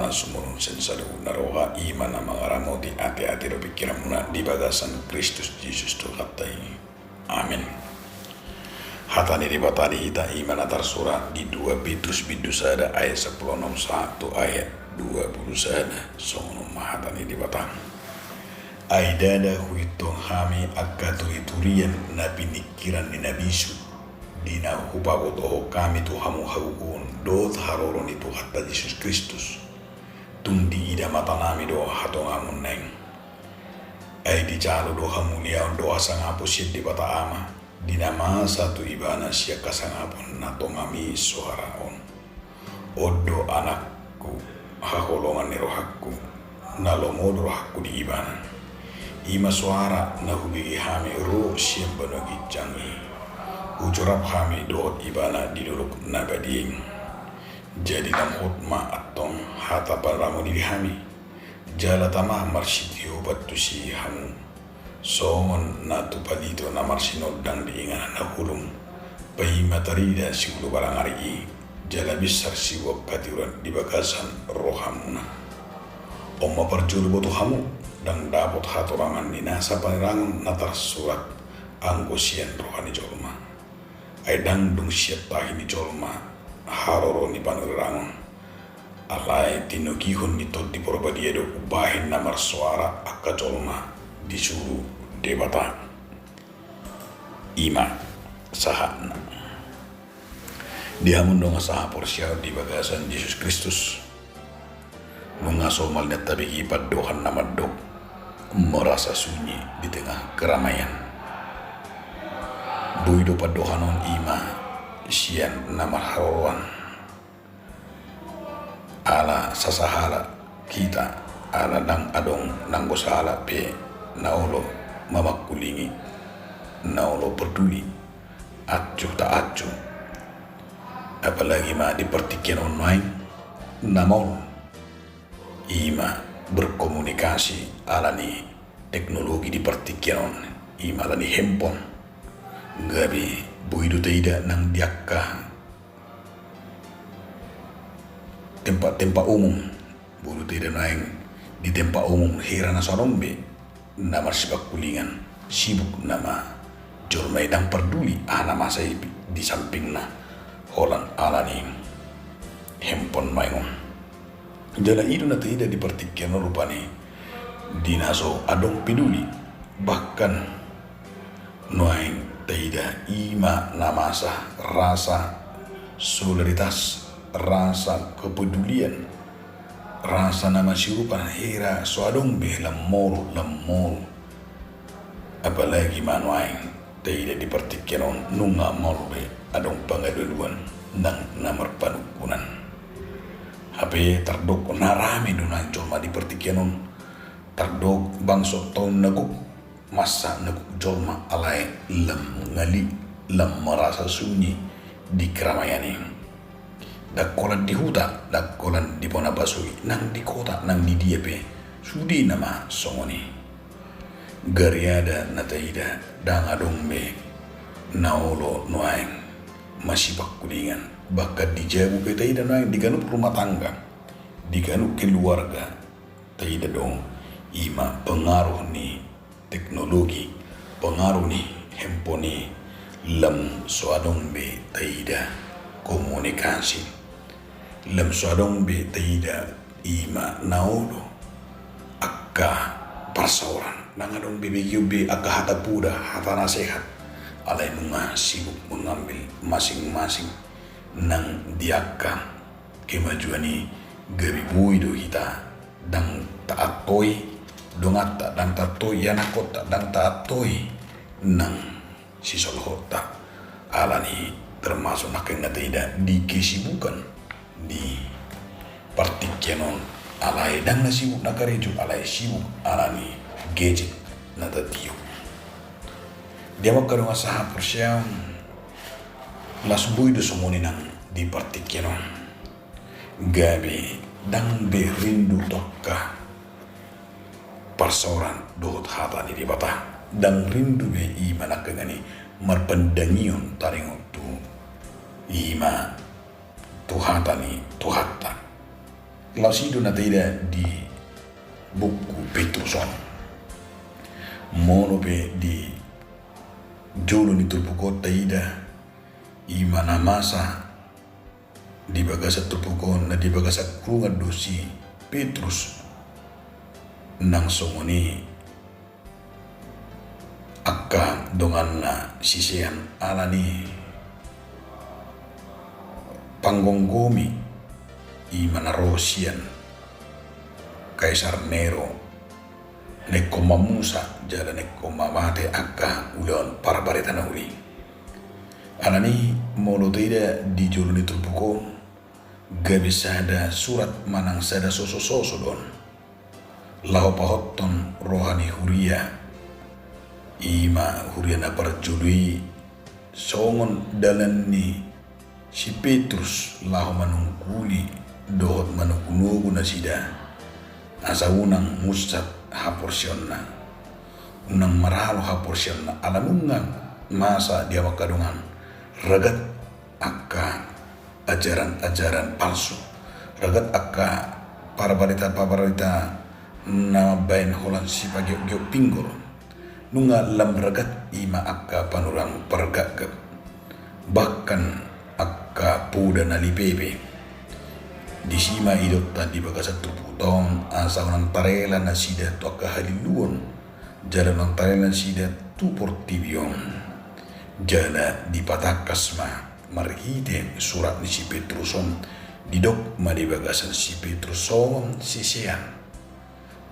hatana sumurun sensaru naroha imana mangaramoti ati-ati do pikiramuna di bagasan Kristus Yesus Tuhatai. Amin. Hatani di batani hita imana tarsura di 2 Petrus bidusada ayat 10 nom 1 ayat 20 sada sono mahatani di batang. Aidada huito hami akaturian nabi nikiran ni nabisu dina hubagoto kami tu hamu hagun dot haroron itu hatta Yesus Kristus tundi ida mata nami do hato ngamun neng ai di jalo do hamu liau do asangapus di bata ama dina masa tu ibana sia kasangapun nato ngami suaraon odo anakku haholongan ni rohakku nalomodo rohakku di ibana ima suara nahubi hami ro siam banogi jangi ucurap kami doot ibana di duluk nabading jadi namhut ma atong hata paramu di hami jala tamah marsitio batusi hamu songon natu palito na marsinodang diingan na hulum pai matarida sigulu barangari jala besar siwak katiuran di bagasan rohamuna omma perjulu boto hamu dan dapat hatorangan ni nasa panirangan natar surat anggosian rohani jolma aidang dung siap tahini jolma haroro ni panirangan alai tinogihun ni tot di porobadiedo ubahin namar suara akka jolma disuruh debata ima sahana dia mundong saha porsial di bagasan Yesus Kristus mengasomal net tabi ipat dohan nama dok merasa sunyi di tengah keramaian. Buido padohanon ima sian nama harowan ala sasahala kita ala dang adong nanggo sahala pe naulo mamakulingi naulo peduli acuh tak acuh apalagi ma dipertikian online namol ima berkomunikasi alani teknologi di pertikian ima alani handphone gabi buidu tidak nang diakka tempat-tempat umum buidu tidak naing di tempat umum hirana sarombe nama sibak kulingan sibuk nama jormai dang peduli nama saya di samping na holan alani handphone maingon jala itu na tidak dipertikian rupani dinaso adong peduli bahkan noaing tidak ima namasa rasa solidaritas rasa kepedulian rasa nama sirupan hera so adong be lemor apalagi manuaing tidak dipertikian nunga morbe adong pangaduan nang namar panukunan HP tardok narami dunan jolma di pertikianon tardok bangsot tahun naguk masa naguk jolma alai lem ngali lem merasa sunyi di keramaian ini dakolan di huta dakolan di Ponabasui nang di kota nang di diepe sudi nama songoni gariada nataida dang adongbe naolo noaeng masih bakulingan bahkan dijabu ke taida naik diganuk rumah tangga diganuk keluarga taida dong ima pengaruh nih teknologi pengaruh nih handphone nih lem soadong be taida komunikasi lem soadong be taida ima naolo akka persauran nangadong bibigyu be akka hata puda hata nasihat alai nunga sibuk mengambil masing-masing nang diakka kemajuan ni gabi buido kita dang taatoi dongata dang tatoi yanakota dang taatoi nang sisolhota alani termasuk nakeng tidak di kesibukan di partikianon alai dang na sibuk nakareju alai sibuk alani gadget natatio dia makarong asaha persiam las buido sumuni nang di partikianon gabi dang be rindu tokka persauran dohot hata ni di bata dang rindu be ima nakengani marpendangion taringon tu ima tuhata ni tuhatta Lasido na tidak di buku Petruson mono pe di jolo ni tulpu kota ida imana masa di bagasa tulpu na di bagasa kurungan dosi Petrus nang songoni akka dongan na sisian alani panggonggomi imana Rosian Kaisar Nero nekko mamusa jala nekko mamate akka ulon para baretana uli alani molo tidak di joloni tulpuko gabi sada surat manang sada soso don laho pahotton rohani huria ima huria na parjului songon dalan ni si Petrus laho manungkuli dohot manukunugu na sida asa unang musat haporsionna unang maralo haporsionna alamungan masa dia makadungan ragat akka ajaran-ajaran palsu ragat akka para barita na bain holan si pagi pinggol nunga lam ragat ima akka panurang pergagap bahkan akka puda na lipepe di sima idot tadi baga satu putong asa nang tarela na sida to akka haliluon jala nang tarela sida tu portibion jala di patakas ma marhite surat ni si Petruson didok ma di bagasan si Petruson sisian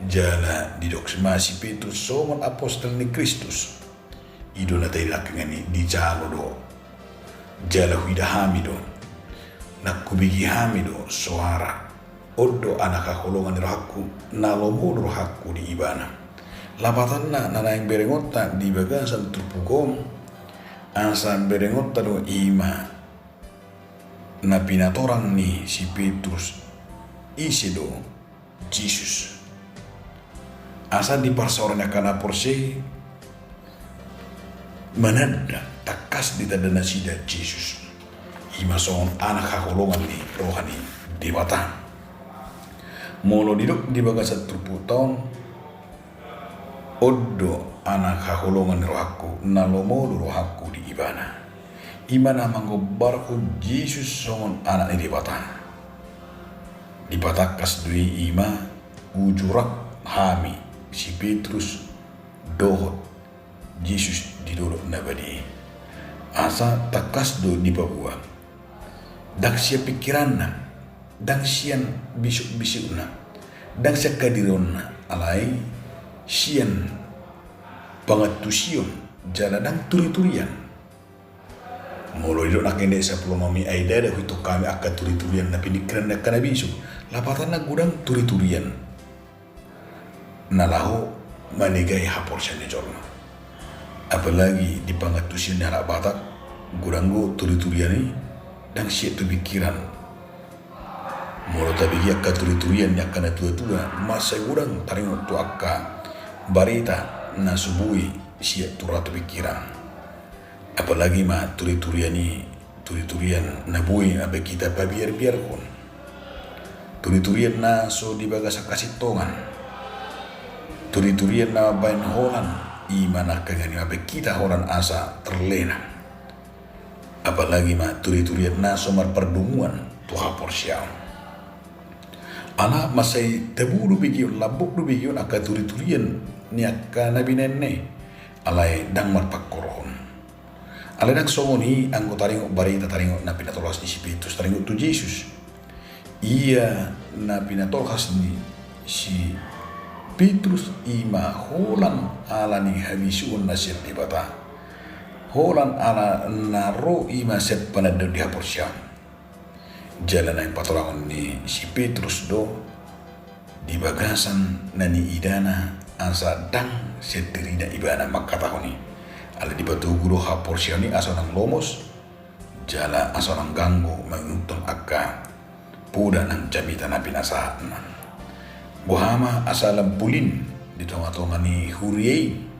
jala didok ma si Petruson apostol ni Kristus idona tay lakangani di jalo do jala huida hamido nakubigi hamido suara odo anak kakolongan rohaku nalomo rohaku di ibana lapatan na nanayang berengota di bagasan turpugom asan berengota do ima na pinatorang ni si Petrus isi do Jesus asa di parsorna kana porse manada takas di tadana sida Jesus ima son anak kakolongan ni rohani dewata molo didok di bagasat turputong odo anak kakolongan rohaku nalomo rohaku di ibana imana manggobarku Jesus son anak ni dewata dipatakas dui ima ujurak hami si Petrus dohot Jesus didolok nabadi asa takas do di babua dak sia pikiranna dak sian bisuk-bisukna dak sia kadironna alai sian pangatusion jala dang turi-turian molo idok nakende sa plonomi aida da huito kami akka turi-turian na pinikiran na kana bisu lapatan na gudang turi-turian nalahu manigai hapor siya ni jorna apalagi di pangatusian ni anak batak gudanggo turi-turian ni dan siya tu pikiran molo tabigi akka turi-turian ni akka na tua-tua masa gudang taring tu akka barita na subui siya turatu pikiran apalagi ma turi-turian na bui abe kita pabiar-biar kon turi-turian na so di bagasa kasitongan turi-turian na bain holan imana kagani abe kita holan asa terlena apalagi ma turi-turian na so mar perdunguan tu hapor siang ana masai taburu bigion labuk du bigion akka turi-turian ni akka nabi nenne alai dang mar pakkoron alai dang somoni anggo taringo barita taringo na pinatolas ni si Petrus taringo tu Jesus iya na pinatolas ni si Petrus ima holan ala ni habisuun na siya di bata holan ala naro ima set panado di hapor siya jalan na patolangon ni si Petrus do di bagasan na ni idana asa dang setirida ibana makatahoni ala di batu guru hapor siya ni asa nang lomos jala asa nang ganggo manguntong akka puda nang jamita na pinasaan buhama asa lampulin di tonga-tonga ni huriyei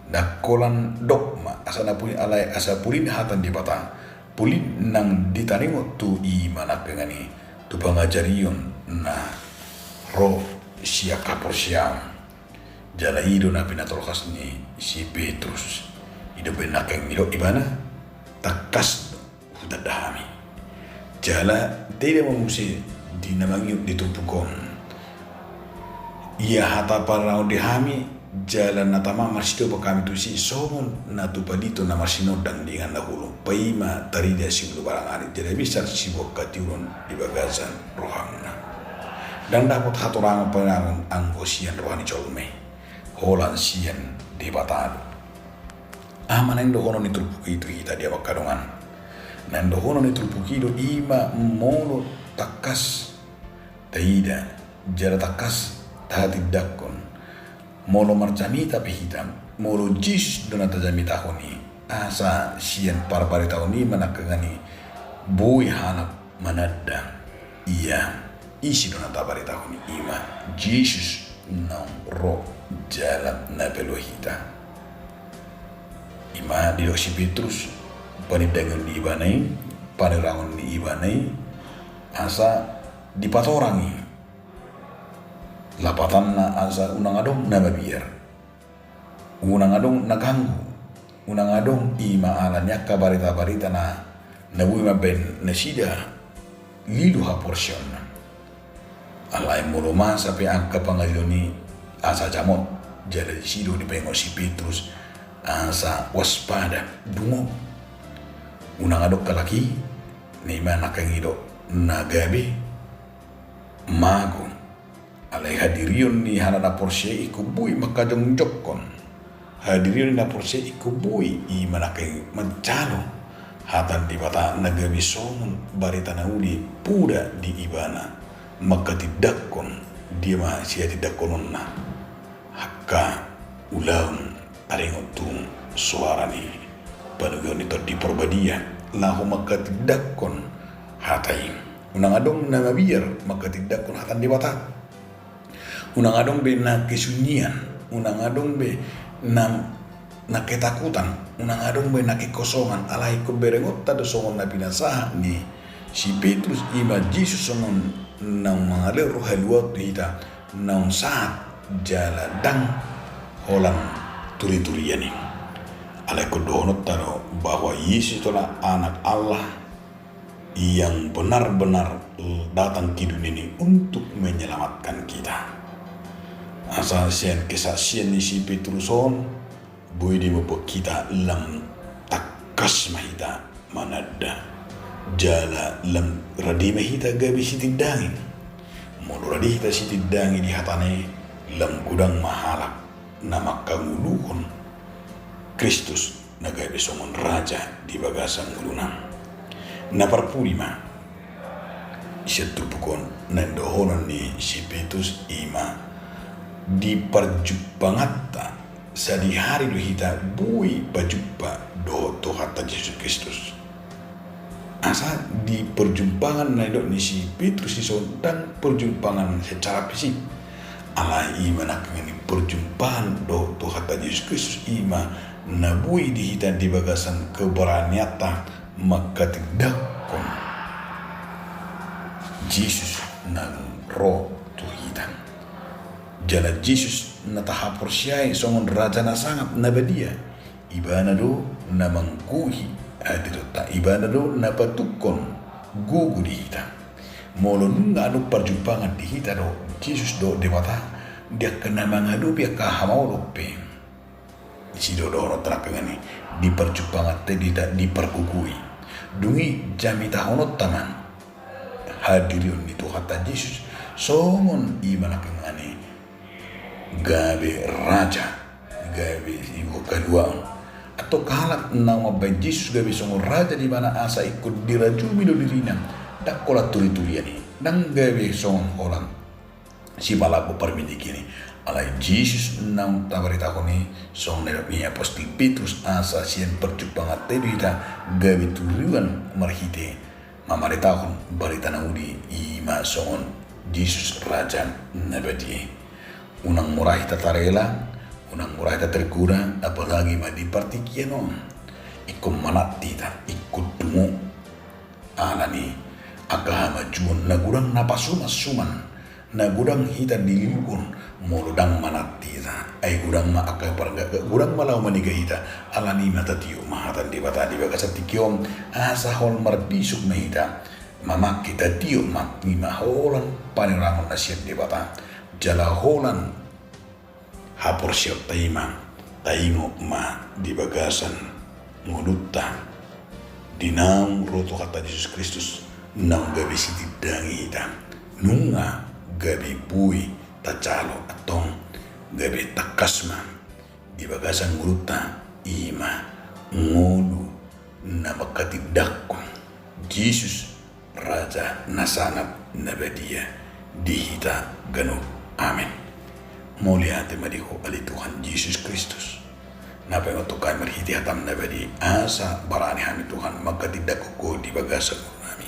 dakolan dogma asa na pulin alay asa pulin hatan di bata pulin nang ditaringo tu i manakengani tu pangajarion na ro sia kapor siam jala ido na pinatolkas ni si Petrus ido benakeng ido ibana takas hutadahami jala tidak memusi di namang ditumpukon ia hata parao dihami jalan natama marsido kami tu si somon natu palito na marsino dang dengan dahulu paima tarida si barang ari jadi bisa si boka tiuron di bagasan rohangna dan dapat haturang penang anggosian rohani colme holan sian di batado amanen do hono ni turpuki itu kita dia bakadongan nan do hono ni turpuki do ima molo takas taida jara takas tahatiddakon molo marjami tapi hitam molo jis donata jami tahoni asa sian parpare tahoni manakangani bui hanap manadda iya isi donata pare tahoni ima Jesus nang ro jalan napelo hita ima di si Petrus panidangan di ibanai panirangon di ibanai asa dipatorangi lapatan na asa unang adong na babiyar unang adong naganggu unang adong ima alanya kabarita-barita na nabuhi maben na sida lilu ha porsyon alay muluma sapi angka pangaloni asa jamot jala sido di pengo si Petrus asa waspada dungo unang adong kalaki na ima nakangido nagabi mago alai hadirion ni hanada porse ikubui makadong jokon hadirion na porse ikubui i manakai mencalo hatan di bata nagawi songun barita naudi puda di ibana maka tidakon dia mah sia tidakon na hakka ulang arengotung suara ni panugon itu di perbadia lahu maka tidakon hatai unang adong na mabiyar maka tidakon hatan di bata unang adong be na kesunyian, unang adong be na ketakutan, unang adong be na kekosongan, alai ko berengot tado songon na pinasaha ni si Petrus ima Jesus songon nang mga lero haluat hita nang saat jala dang holang turi-turian ni alai ko doonot tado bahwa Yesus itulah anak Allah yang benar-benar datang ke dunia ini untuk menyelamatkan kita. Asal sian kesaksian ni si Petruson boleh dimupuk kita lam takas mahita manada jala lam radi mahita gabi sitidangin mulu radi hita sitidangin di hatane lam gudang mahalak nama kanguluhon Kristus na gabi songon raja di bagasan ngulunang na parpulima isya tupukon nandohonan ni si Petrus ima di perjumpangata sadi hari do hita bui pajumpa do Tuhata Yesus Kristus asa di perjumpangan na do ni si Petrus ison dan perjumpangan secara fisik ala ima nakangani perjumpaan do Tuhata Yesus Kristus ima nabui di hita di bagasan keberaniata maka tidak kon Yesus nang roh tuhitan jala Jesus na tahapor siya songon raja na sangat nabadia ibana do na mangkuhi adito ta ibana do na patukon gugu di hita molo nunga anu perjumpangan di hita do Jesus do dewata dia kena mangadu dia kahamau lope isi do no terakangani di perjumpangan tadi di perkukui dungi jami tahunot taman hadirion itu kata Jesus songon ibana kangani gabe raja gabe ibu kedua atau kalak nama baik Yesus gabe songon raja di mana asa ikut dirajumi do dirina dak kola turi-turian ni dan gabe songon orang si balaku permindi kini alai Yesus nam tabarita koni songon ni apostol Petrus asa sien perjumpaan tedita gabe turian marhite mamarita kon barita naudi ima songon Yesus raja nabadi unang murah kita tarela, unang murah kita terguna, apalagi madi partikiano, ikut manat tita, ikut dungu, alani, akahama juon nagudang napasumas-suman nagudang hita dililun molodang manatita ay gudang maakay paragaga gudang malaw maniga hita alani matatiyo mahatan di bata di baga sa tikyom asahol marbisok na hita mamak kita tiyo mak ni maholan paniramon na siya di bata jalaholan hapor siya taimang taingo ma di bagasan ngudutta dinam roto kata Yesus Kristus nang gabi siti dangi hita nunga gabi bui tacalo atong gabi takasma di bagasan ngudutta ima ngodu na makatidakon Jesus Raja nasanap nabadia dihita gano amin mulia temadiho ali Tuhan Yesus Kristus napa yang tukay marhiti hatam nabadi asa barani hami Tuhan makatidako ko di bagasan nami